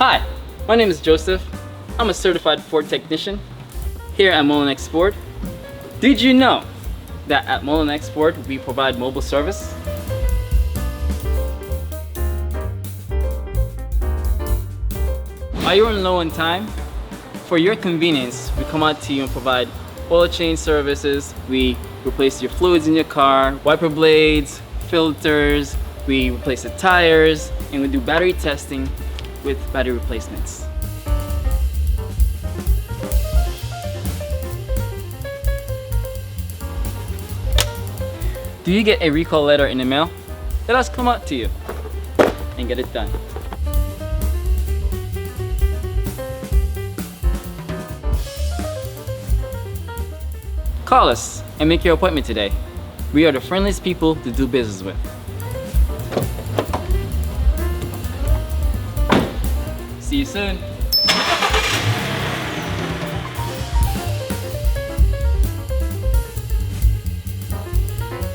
Hi, my name is Joseph. I'm a certified Ford technician here at Mullinax Ford. Did you know that at Mullinax Ford we provide mobile service? Are you running low on time? For your convenience, we come out to you and provide oil change services. We replace your fluids in your car, wiper blades, filters, we replace the tires, and we do battery testing with battery replacements. Do you get a recall letter in the mail? Let us come out to you and get it done. Call us and make your appointment today. We are the friendliest people to do business with. See you soon.